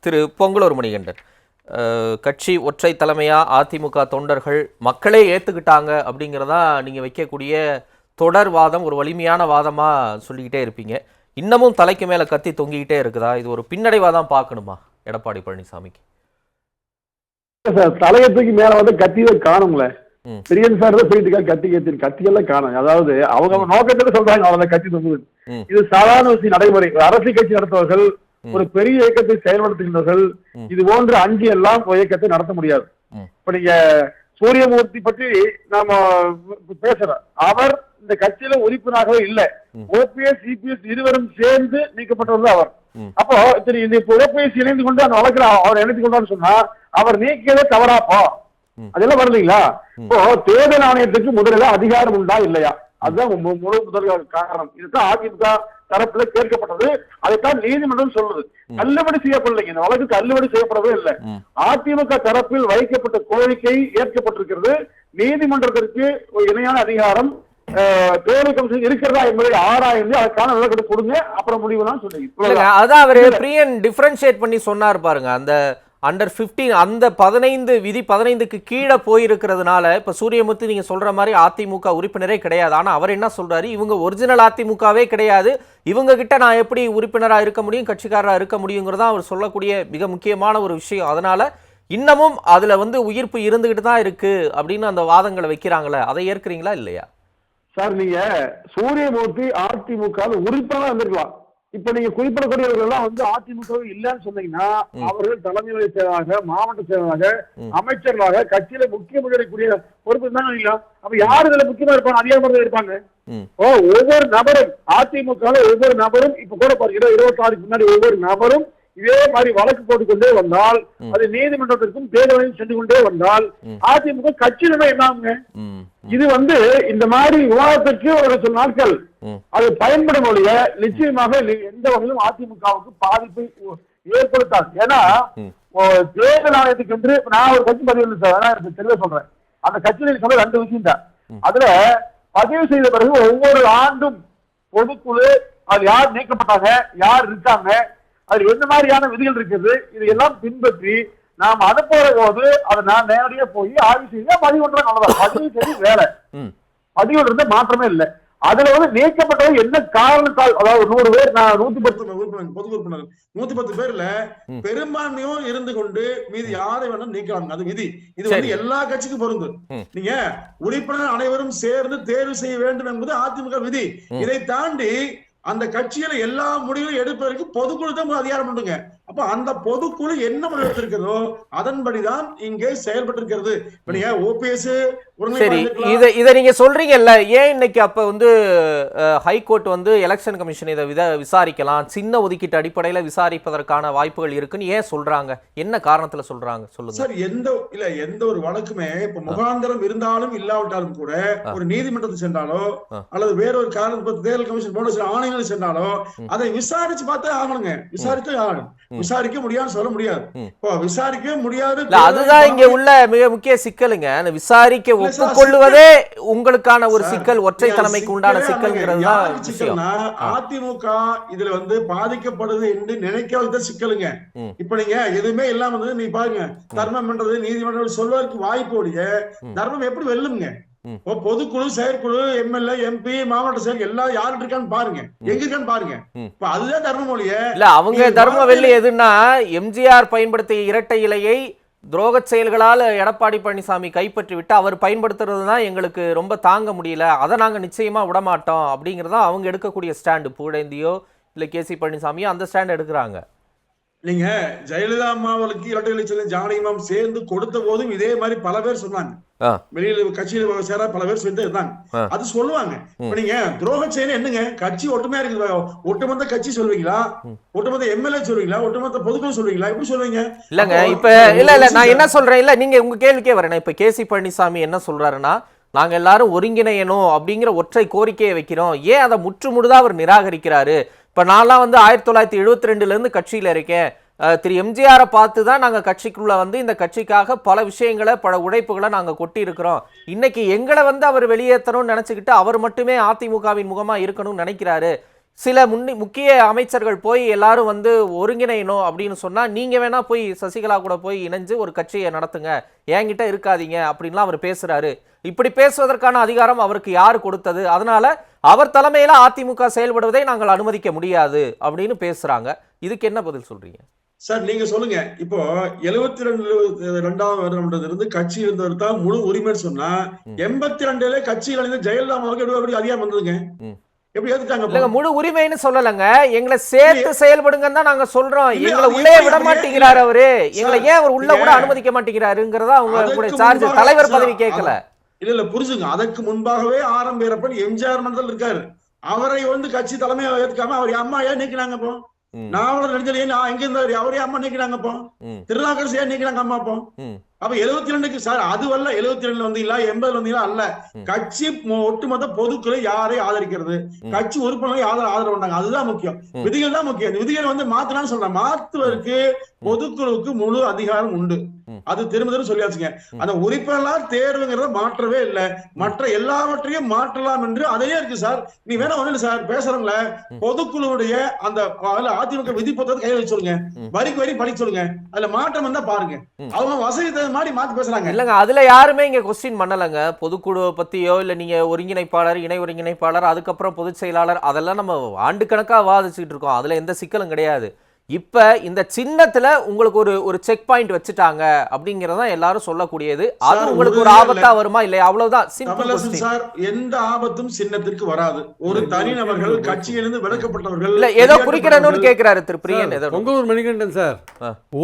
திரு பொங்கலூர் மணிகண்டன், கட்சி ஒற்றை தலைமையா அதிமுக தொண்டர்கள் மக்களே ஏத்துக்கிட்டாங்க அப்படிங்கிறதா நீங்க வைக்கக்கூடிய தொடர் வாதம், ஒரு வலிமையான வாதமா சொல்லிக்கிட்டே இருப்பீங்க. இன்னமும் தலைக்கு மேல கத்தி தொங்கிக்கிட்டே இருக்குதா? இது ஒரு பின்னடைவா தான் பார்க்கணுமா எடப்பாடி பழனிசாமிக்கு? தலையத்துக்கு மேல வந்து கத்தியை காணும்ல. பிரியன் சார் தான் போயிட்டு கத்தியெல்லாம் காணும். அதாவது அவங்க நோக்கத்துல சொல்றாங்க அவ்வளவு கத்தி தொங்குது. இது சாதாரண விஷயம் நடைமுறை. அரசியல் கட்சி நடத்துவர்கள், ஒரு பெரிய இயக்கத்தை செயல்படுத்துகின்றவர்கள் இது போன்று அஞ்சு எல்லாம் இயக்கத்தை நடத்த முடியாது. இப்ப நீங்க சூரியமூர்த்தி பற்றி நாம பேசுறோம். அவர் இந்த கட்சியில உறுப்பினராகவே இல்லை. ஓபிஎஸ் சிபிஎஸ் இருவரும் சேர்ந்து நீக்கப்பட்டவர் அவர். அப்போ இந்த ஓபிஎஸ் இணைந்து கொண்டு அந்த வழக்கில் அவர் இணைந்து கொண்டான்னு சொன்னா அவர் நீக்கியதே தவறாப்போ அதெல்லாம் வரலீங்களா? இப்போ தேர்தல் ஆணையத்துக்கு முதலில் அதிகாரம் உண்டா இல்லையா? அதுதான் முதல் காரணம். இதுதான் அதிமுக தரப்புல கேட்கப்பட்டது. அதைத்தான் நீதிமன்றம் சொல்லுது. தள்ளுபடி செய்யப்படலைங்க. இந்த வழக்கு தள்ளுபடி செய்யப்படவே இல்லை. அதிமுக தரப்பில் வைக்கப்பட்ட கோரிக்கை ஏற்கப்பட்டிருக்கிறது. நீதிமன்றத்திற்கு இணையான அதிகாரம் தேர்தல் கமிஷன் இருக்கிறதா என்பதை ஆராய்ந்து அதுக்கான விளக்கத்தை கொடுங்க, அப்புறம் முடிவு தான் சொல்லுங்க. அதான் அவரு பிரியன் டிஃபரன்ஷியேட் பண்ணி சொன்னார் பாருங்க. அந்த அண்டர் 15 அந்த 15 விதி 15க்கு கீழே போயிருக்கிறதுனால இப்ப சூரியமூர்த்தி நீங்க சொல்ற மாதிரி அதிமுக உறுப்பினரே கிடையாது. ஆனா அவர் என்ன சொல்றாரு, இவங்க ஒரிஜினல் அதிமுகவே கிடையாது, இவங்க கிட்ட நான் எப்படி உறுப்பினரா இருக்க முடியும், கட்சிக்காரரா இருக்க முடியுங்கிறதா அவர் சொல்லக்கூடிய மிக முக்கியமான ஒரு விஷயம். அதனால இன்னமும் அதுல வந்து உயிர்ப்பு இருந்துகிட்டு தான் இருக்கு அப்படின்னு அந்த வாதங்களை வைக்கிறாங்களே, அதை ஏற்கிறீங்களா இல்லையா? சார், நீங்க சூரியமூர்த்தி அதிமுக உறுப்பினரா இருந்திருக்கலாம். இப்ப நீங்க குறிப்பிடக்கூடியவர்கள் எல்லாம் வந்து அதிமுக இல்லன்னு சொன்னீங்கன்னா அவர்கள் தலைமை செயலாளராக, மாவட்ட செயலாளராக, அமைச்சர்களாக கட்சியில முக்கிய முறைக்கூடிய பொறுப்பு தான் இல்லையா? அப்ப யாரு இதுல முக்கியமா இருப்பாங்க? அதிகாரம் இருப்பாங்க. ஒவ்வொரு நபரும் அதிமுக ஒவ்வொரு நபரும் இப்ப கூட பாருங்க 26 முன்னாடி ஒவ்வொரு நபரும் இதே மாதிரி வழக்கு போட்டுக்கொண்டே வந்தால், அது நீதிமன்றத்திற்கும் தேர்தலையும் சென்று கொண்டே வந்தால் அதிமுக கட்சியிலுமே என்ன ஆகுங்க? இது வந்து இந்த மாதிரி விவாதத்திற்கு ஒரு சில நாட்கள் அது பயன்படும் ஒழிய நிச்சயமாக எந்த வகையிலும் அதிமுகவுக்கு பாதிப்பை ஏற்படுத்தாது. ஏன்னா தேர்தல் ஆணையத்துக்கு என்று நான் ஒரு கட்சி பதிவு தெளிவா சொல்றேன். அந்த கட்சியில் சொல்ல 2 விஷயம் தான். அதுல பதிவு செய்த பிறகு ஒவ்வொரு ஆண்டும் பொதுக்குழு அது யார் நீக்கப்பட்டாங்க, யார் இருக்காங்க, அது என்ன மாதிரியான விதிகள் இருக்குது, இதையெல்லாம் பின்பற்றி நாம் அனுப்புற போது அதை நான் நேரடியா போய் ஆய்வு செய்ய பதிவு பண்ற நல்லதான். பதிவு செய்து வேலை பதிவு இருந்த மாற்றமே இல்லை. அதுல வந்து நீக்கப்பட்டது என்ன காரணத்தால், அதாவது 100 பேர் 110 பொது உறுப்பினர் 110 பேர்ல பெரும்பான்மையும் இருந்து கொண்டு மீது யாரை வேணும் நீக்கலாம். அது விதி. இது வந்து எல்லா கட்சிக்கும் பொருந்தும். நீங்க உறுப்பினர் அனைவரும் சேர்ந்து தேர்வு செய்ய வேண்டும் என்பது அதிமுக விதி. இதை தாண்டி அந்த கட்சியில எல்லா முடிவுகளும் எடுப்பதற்கு பொதுக்குழு தான் அதிகாரம் உண்டுங்க. அப்ப அந்த பொதுக்குழு என்ன முடிவு எடுத்திருக்கிறதோ அதன்படிதான் இங்கே செயல்பட்டு இருக்கிறது. ஓபிஎஸ் இதை நீங்க சொல்றீங்கல்ல, ஏன் இன்னைக்கு அப்ப வந்து ஹைகோர்ட் வந்து எலெக்ஷன் கமிஷன் இதை விசாரிக்கலாம், சின்ன ஒதுக்கீட்டு அடிப்படையில விசாரிப்பதற்கான வாய்ப்புகள் இருக்குன்னு ஏன் சொல்றாங்க? என்ன காரணத்துல சொல்றாங்க சொல்லுங்க சார். எந்த ஒரு வழக்குமே இப்ப முகாந்திரம் இருந்தாலும் இல்லாவிட்டாலும் கூட ஒரு நீதிமன்றத்துக்கு சென்றாலோ அல்லது வேறொரு காரணம் தேர்தல் கமிஷன் போன்ற ஆணையங்கள் சென்றாலோ அதை விசாரிச்சு பார்த்தே ஆகணுங்க. விசாரித்து ஆகணும். விசாரிக்க முடியாது சொல்ல முடியாது. விசாரிக்க முடியாது. அதுதான் இங்க உள்ள மிக முக்கிய சிக்கலுங்க. விசாரிக்க ஒப்புக்கொள்வதே உங்களுக்கான ஒரு சிக்கல், ஒற்றை தலைமைக்கு உண்டான சிக்கல்ங்கிறது தான். அதிமுக இதுல வந்து பாதிக்கப்படுது என்று நினைக்காத சிக்கலுங்க. இப்ப நீங்க எதுவுமே இல்லாம வந்து நீ பாருங்க, தர்மம் பண்றது நீதிமன்றம் சொல்வதற்கு வாய்ப்பு உடைய தர்மம் எப்படி வெல்லுங்க? பொதுக்குழு, செயற்குழு, எம்எல்ஏ, எம்பி, மாவட்ட செயல் எல்லாம் யாரு இருக்கான்னு பாருங்க, எங்க இருக்கான்னு பாருங்க. இப்ப அதுதான் தர்ம மொழிய இல்ல. அவங்க தர்ம வெள்ளி எதுன்னா, எம்ஜிஆர் பயன்படுத்திய இரட்டை இலையை துரோக செயல்களால் எடப்பாடி பழனிசாமி கைப்பற்றி விட்டு அவர் பயன்படுத்துறது தான் எங்களுக்கு ரொம்ப தாங்க முடியல, அதை நாங்க நிச்சயமா விடமாட்டோம் அப்படிங்கறதா அவங்க எடுக்கக்கூடிய ஸ்டாண்டு. புகழேந்தியோ இல்ல கேசி பழனிசாமியோ அந்த ஸ்டாண்ட் எடுக்கிறாங்க. நீங்க ஜெயலலிதா அம்மாவுக்கு இரட்டை இலை சின்னம் ஜானகிமாம் சேர்ந்து கொடுத்த போதும் இதே மாதிரி பல பேர் சொன்னாங்க. வெளியில கட்சியில சேர பல பேர் சேர்ந்து இருந்தாங்க. அது சொல்லுவாங்க. இப்ப நீங்க துரோக செயல் என்னங்க? கட்சி ஒட்டுமையா இருக்குது. ஒட்டுமொத்த கட்சி சொல்லுவீங்களா? ஒட்டுமொத்த எம்எல்ஏ சொல்லுவீங்களா? ஒட்டுமொத்த பொதுக்குழு சொல்லுவீங்களா? எப்படி சொல்லுவீங்க? இல்லங்க, இப்ப இல்ல நான் என்ன சொல்றேன், இல்ல நீங்க உங்க கேள்விக்கே வரேன். இப்ப கேசி பழனிசாமி என்ன சொல்றாருன்னா, நாங்க எல்லாரும் ஒருங்கிணையணும் அப்படிங்கிற ஒற்றை கோரிக்கையை வைக்கிறோம். ஏன் அதை முற்றுமுழுதா அவர் நிராகரிக்கிறாரு? இப்ப நான்லாம் வந்து 1972 இருந்து கட்சியில இருக்கேன். திரு எம்ஜிஆரை பார்த்து தான் நாங்கள் கட்சிக்குள்ள வந்து இந்த கட்சிக்காக பல விஷயங்களை, பல உழைப்புகளை நாங்கள் கொட்டி இருக்கிறோம். இன்னைக்கு எங்களை வந்து அவர் வெளியேற்றணும்னு நினைச்சுக்கிட்டு அவர் மட்டுமே அதிமுகவின் முகமா இருக்கணும்னு நினைக்கிறாரு. சில முக்கிய அமைச்சர்கள் போய் எல்லாரும் வந்து ஒருங்கிணையணும் அப்படின்னு சொன்னா நீங்க வேணா போய் சசிகலா கூட போய் இணைஞ்சு ஒரு கட்சியை நடத்துங்க, என்கிட்ட இருக்காதீங்க அப்படின்லாம் அவர் பேசுறாரு. இப்படி பேசுவதற்கான அதிகாரம் அவருக்கு யாரு கொடுத்தது? அதனால அவர் தலைமையில அதிமுக செயல்படுவதை நாங்கள் அனுமதிக்க முடியாது அப்படின்னு பேசுறாங்க. இதுக்கு என்ன பதில் சொல்றீங்க சார்? நீங்க சொல்லுங்க. இப்போ 72 வருடத்திலிருந்து கட்சி இருந்தவர் தான் முழு உரிமைன்னு சொன்னா 82 கட்சிகள் இருந்து ஜெயலலிதா அவருக்கு அதிகாரம் வந்ததுங்க. எப்படி ஏத்துட்டாங்க? முழு உரிமைன்னு சொல்லலங்க, எங்களை சேர்த்து செயல்படுங்கன்னு தான் நாங்க சொல்றோம். எங்களை உள்ளே விட மாட்டேங்கிறாரு அவரு. எங்களை ஏன் அவர் உள்ள கூட அனுமதிக்க மாட்டேங்கிறாருங்கிறதா அவங்க சார்ஜ். தலைவர் பதவி கேட்கல. இல்ல புரிஞ்சுங்க. அதற்கு முன்பாகவே ஆரம்ப வீரப்பன் எம்ஜிஆர் மன்றத்தில் இருக்காரு. அவரை வந்து கட்சி தலைமையை ஏற்காம அவர் அம்மா ஏன் நீக்கினாங்க? அப்போ நாவலர் நெடுஞ்செழியன் எங்க இருந்தாரு? அவரே அம்மா நீக்கினாங்க. அப்போ திருநாக்கரசு ஏன் நீக்கினாங்க அம்மா? அப்போ அப்ப 72க்கு சார் அது வரல. 72 வந்தீங்களா 80 வந்தீங்களா அல்ல. கட்சி ஒட்டுமொத்த பொதுக்குழு யாரை ஆதரிக்கிறது, கட்சி உறுப்பினர்கள் ஆதரவு பண்ணாங்க, அதுதான் முக்கியம். விதிகள் தான் முக்கியம். இந்த விதிகள் வந்து மாத்தலாம்னு சொல்றேன். மாத்துவதற்கு பொதுக்குழுவுக்கு முழு அதிகாரம் உண்டு. அது திரும்ப திரும்ப சொல்லியாச்சுங்க. அந்த உறுப்பினர் தேர்வுங்கிறத மாற்றவே இல்லை. மற்ற எல்லாவற்றையும் மாற்றலாம் என்று அதையே இருக்கு சார். நீ வேணா ஒண்ணு இல்லை சார், பேசுறவங்கள பொதுக்குழுவுடைய அந்த அதிமுக விதி புத்தகத்தை கையில் வச்சு சொல்லுங்க, வரிக்கு வரி படிக்க சொல்லுங்க. அதுல மாற்றம் வந்தா பாருங்க. அவங்க வசதி மாதிரி மாத்தி பேசுறாங்க. இல்லங்க, அதுல யாருமே இங்க கொஸ்டின் பண்ணலங்க. பொதுக்குழு பத்தியோ இல்ல நீங்க ஒருங்கிணைப்பாளர், இணை ஒருங்கிணைப்பாளர், அதுக்கப்புறம் பொதுச் செயலாளர், அதெல்லாம் நம்ம ஆண்டு கணக்கா வாதிச்சுட்டு இருக்கோம். அதுல எந்த சிக்கலும் கிடையாது. இப்ப இந்த சின்னத்துல உங்களுக்கு ஒரு செக் பாயிண்ட் வச்சுட்டாங்க அப்படிங்கறத எல்லாரும் சொல்லக்கூடியது. அது உங்களுக்கு ஒரு ஆபத்தா வருமா இல்லையா? அவ்வளவுதான் சிம்பிள் சார். எந்த ஆபத்தும் சின்னத்திற்கு வராது. ஒரு தனிநபர்கள் கட்சியிலிருந்து விலக்கப்பட்டவர்கள் இல்ல ஏதோ குறிக்கிறன்னு கேக்குறாரு திரு பிரியன். பொங்கலூர் மணிகண்டன் சார்,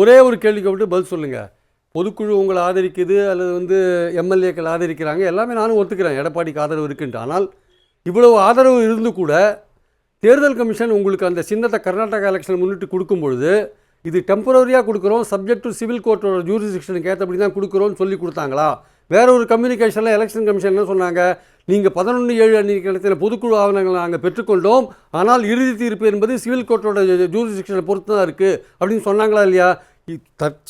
ஒரே ஒரு கேள்விக்கு மட்டும் பதில் சொல்லுங்க. பொதுக்குழு உங்களை ஆதரிக்குது அல்லது வந்து எம்எல்ஏக்கள் ஆதரிக்கிறாங்க, எல்லாமே நானும் ஒத்துக்கிறேன், எடப்பாடிக்கு ஆதரவு இருக்குன்ட்டு. ஆனால் இவ்வளவு ஆதரவு இருந்து கூட தேர்தல் கமிஷன் உங்களுக்கு அந்த சின்னத்தை கர்நாடகா எலெக்ஷன் முன்னிட்டு கொடுக்கும்பொழுது இது டெம்பரரியாக கொடுக்குறோம், சப்ஜெக்ட் டு சிவில் கோர்ட்டோட ஜூரிஸ்டிக்ஷனுக்கு ஏற்றபடி தான் கொடுக்குறோன்னு சொல்லி கொடுத்தாங்களா? வேற ஒரு கம்யூனிகேஷனில் எலெக்ஷன் கமிஷன் என்ன சொன்னாங்க? நீங்கள் 11/7 அன்றைக்கு இடத்துல பொதுக்குழு ஆவணங்களை நாங்கள் பெற்றுக்கொண்டோம், ஆனால் இறுதி தீர்ப்பு என்பது சிவில் கோர்ட்டோட ஜூரிஸ்டிக்ஷனை பொறுத்து தான் இருக்குது அப்படின்னு சொன்னாங்களா இல்லையா?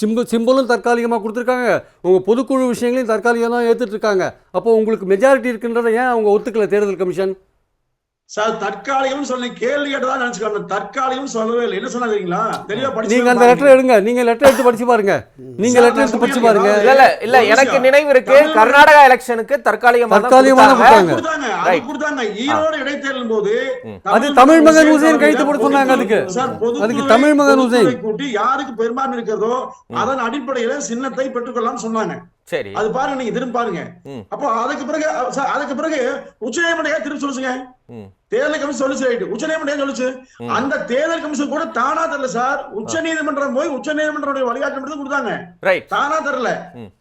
சிம்பிளும் தற்காலிகமாக கொடுத்துருக்காங்க, உங்கள் பொதுக்குழு விஷயங்களையும் தற்காலிகம் தான் ஏற்றுட்டு இருக்காங்க. அப்போ உங்களுக்கு மெஜாரிட்டி இருக்குன்றதை ஏன் அவங்க ஒத்துக்கல தேர்தல் கமிஷன்? சார் தற்காலிகம் சொல்லி கேள்வி கேட்டதான் நினைச்சுக்காங்க. தற்காலிகம் சொல்லவே இல்லை. என்ன சொன்னாங்களா? தெளிவா படிச்சு நீங்க அந்த லெட்டர் எடுங்க, நீங்க லெட்டர் எடுத்து படிச்சு பாருங்க. நீங்க லெட்டர் எடுத்து படிச்சு பாருங்க. இல்ல எனக்கு நினைவு இருக்கு, கர்நாடகா எலெக்ஷனுக்கு தற்காலிகமா கொடுத்தாங்க. ஈரோடு இடைத்தேர்தல் போது அது தமிழ் மகன் ஹுசைன் கைது போட்டு சொன்னாங்க. அதுக்கு தமிழ் மகன் ஹுசைன் கூட்டி யாருக்கு பெரும்பான்மை இருக்கிறதோ அதன் அடிப்படையில சின்னத்தை பெற்றுக்கொள்ளலாம் சொன்னாங்க. சரி, அது பாருங்க, நீங்க திரும்ப பாருங்க. அப்போ அதுக்கு பிறகு உச்சநீதிமன்றம் திரும்ப சொல்லுங்க. தேர்தல் கமிஷன் சொல்லுச்சு, உச்சநீதிமன்றம் சொல்லுச்சு. அந்த தேர்தல் கமிஷன் கூட தானா தரல சார். உச்சநீதிமன்றம் போய் உச்சநீதிமன்றத்துடைய வழிகாட்டு கொடுத்தாங்க, தானா தரல.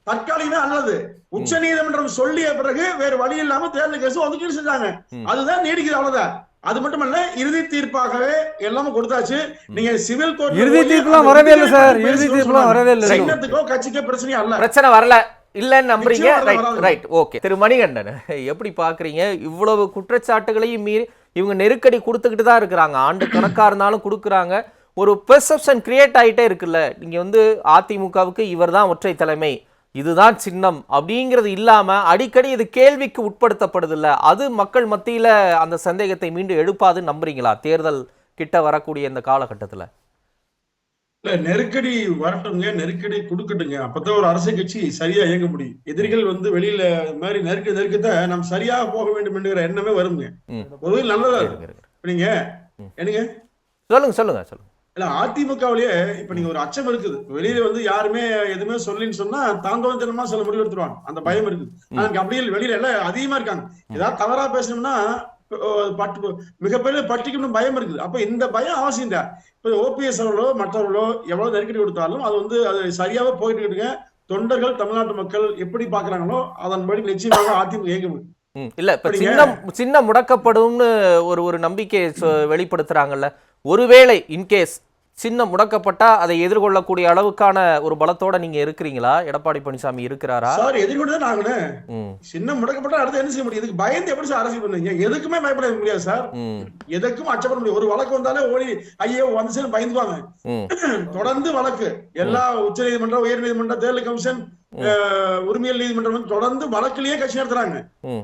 தற்காலிகமே அல்லது உச்சநீதிமன்றம் சொல்லிய பிறகு வேற வழி இல்லாம தேர்தல் கேஸ் ஒதுக்கீடு செஞ்சாங்க. அதுதான் நீடிக்குது, அவ்வளவுதான். அது மட்டுமல்ல, இறுதி தீர்ப்பாகவே எல்லாமே கொடுத்தாச்சு. நீங்க சிவில் கோர்ட் இறுதி தீர்ப்புலாம் வரவே இல்லை சார். இறுதி தீர்ப்புலாம் வரவே இல்லை. சின்னத்துக்கோ கட்சிக்கோ பிரச்சனை அல்ல, பிரச்சனை வரல இல்லன்னு நம்புறீங்க. Right, okay. திரு மணிகண்டன், எப்படி பாக்குறீங்க? இவ்வளவு குற்றச்சாட்டுகளையும் மீறி இவங்க நெருக்கடி கொடுத்துக்கிட்டு தான் இருக்கிறாங்க, ஆண்டு கணக்கா இருந்தாலும் கொடுக்குறாங்க. ஒரு பெர்செப்ஷன் கிரியேட் ஆகிட்டே இருக்குல்ல, நீங்க வந்து அதிமுகவுக்கு இவர் தான் ஒற்றை தலைமை, இதுதான் சின்னம் அப்படிங்கிறது இல்லாம அடிக்கடி இது கேள்விக்கு உட்படுத்தப்படுது இல்ல, அது மக்கள் மத்தியில அந்த சந்தேகத்தை மீண்டும் எழுப்பாதுன்னு நம்புறீங்களா தேர்தல் கிட்ட வரக்கூடிய இந்த காலகட்டத்துல? இல்ல, நெருக்கடி வரட்டுங்க, நெருக்கடி கொடுக்கட்டுங்க. அப்பதான் ஒரு அரசியல் கட்சி சரியா இயங்க முடியும். எதிரிகள் வந்து வெளியில மாதிரி நெருக்கத்தை நம்ம சரியா போக வேண்டும் என்கிற எண்ணமே வருங்க. பொதுவில் நல்லதா இருக்கு. நீங்க என்னங்க சொல்லுங்க சொல்லுங்க சொல்லுங்க. இல்ல, அதிமுகவிலேயே இப்ப நீங்க ஒரு அச்சம் இருக்குது. வெளியில வந்து யாருமே எதுவுமே சொல்லின்னு சொன்னா தாந்தோந்தனமா சில முடிவு எடுத்துருவாங்க, அந்த பயம் இருக்குது. ஆனா அப்படியே வெளியில எல்லாம் அதிகமா இருக்காங்க. ஏதாவது தவறா பேசணும்னா மிகப்பெரிய பட்டிக்கணும் பயம் இருக்குது. அப்ப இந்த பயம் அவசியம் தான். இப்ப ஓபிஎஸ் அவர்களோ மற்றவர்களோ எவ்வளவு நெருக்கடி கொடுத்தாலும் அது வந்து அது சரியாவே போயிட்டு இருக்குங்க. தொண்டர்கள், தமிழ்நாட்டு மக்கள் எப்படி பாக்குறாங்களோ அதன்படி நிச்சயமாக அதிமுக இயங்கும். இல்ல, இப்ப சின்னம் முடக்கப்படும்னு ஒரு நம்பிக்கை வெளிப்படுத்துறாங்கல்ல. ஒருவேளை இன்கேஸ் சின்னம் முடக்கப்பட்டா அதை எதிர்கொள்ளக்கூடிய அளவுக்கான ஒரு பலத்தோட நீங்க இருக்கிறீங்களா? எடப்பாடி பழனிசாமி இருக்கிறாரா? சார், எதிர்கொண்டுதான் ஆகணும். சின்னம் முடக்கப்பட்டா அடுத்து என்ன செய்ய முடியும்? இதுக்கு பயந்து எப்படி சார் அரசியல் பண்ணுவீங்க? எதுக்குமே பயப்பட முடியாது சார். எதுக்கும் அச்சப்பட முடியும். ஒரு வழக்கு வந்தாலே ஓடி ஐயோ வந்து பயந்துவாங்க. தொடர்ந்து வழக்கு எல்லா உச்ச நீதிமன்றம், உயர் நீதிமன்றம், தேர்தல் கமிஷன், உரிமையல் நீதிமன்றம் தொடர்ந்து வழக்கிலேயே கட்சி நடத்துறாங்க.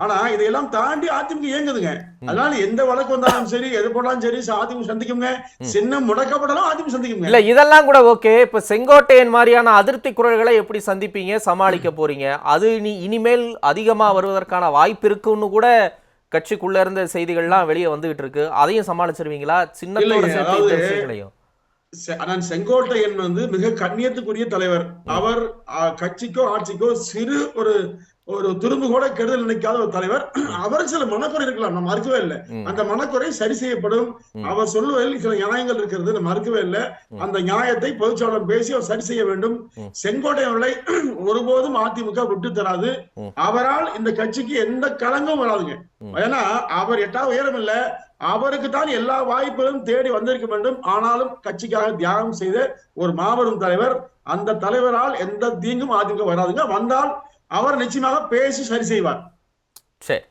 ஆனா இதையெல்லாம் தாண்டி அதிமுக இயங்குதுங்க. அதனால எந்த வழக்கு வந்தாலும் சரி, எது போனாலும் சரி, அதிமுக சந்திக்குங்க. சின்னம் முடக்கப்பட்டாலும் அதிமுக சந்திக்குங்க. இல்ல இதெல்லாம் கூட ஓகே. இப்ப செங்கோட்டையன் மாதிரியான அதிருப்தி குரல்களை எப்படி சந்திப்பீங்க, சமாளிக்க போறீங்க? அது இனிமேல் அதிகமா வருவதற்கான வாய்ப்பு இருக்குன்னு கூட கட்சிக்குள்ள இருந்த செய்திகள்லாம் வெளியே வந்துகிட்டு இருக்கு. அதையும் சமாளிச்சிருவீங்களா? சின்னத்தோட சேர்த்து இந்த விஷயங்களையும். செங்கோட்டையன் மிக கண்ணியத்துக்குரிய தலைவர். அவர் கட்சிக்கோ ஆட்சிக்கோ சிறு ஒரு துரும்பு கூட கெடுதல் நினைக்காத ஒரு தலைவர். அவருக்கு சில மனக்குறை இருக்கலாம், நம்ம மறுக்கவே இல்லை. அந்த மனக்குறை சரி செய்யப்படும். அவர் சொல்லுவதில் சில நியாயங்கள் இருக்கிறது, நம்ம மறுக்கவே இல்லை. அந்த நியாயத்தை பொதுச்செயலாளர் பேசி அவர் சரி செய்ய வேண்டும். செங்கோட்டையவர்களை ஒருபோதும் அதிமுக விட்டு தராது. அவரால் இந்த கட்சிக்கு எந்த களங்கும் வராதுங்க. ஏன்னா அவர் 8வது உயரம் இல்ல, அவருக்கு தான் எல்லா வாய்ப்புகளும் தேடி வந்திருக்க வேண்டும். ஆனாலும் கட்சிக்காக தியாகம் செய்த ஒரு மாபெரும் தலைவர். அந்த தலைவரால் எந்த தீங்கும் அதிமுக வராதுங்க. வந்தால் அவர் நிச்சயமாக பேசி சரி செய்வார். சரி.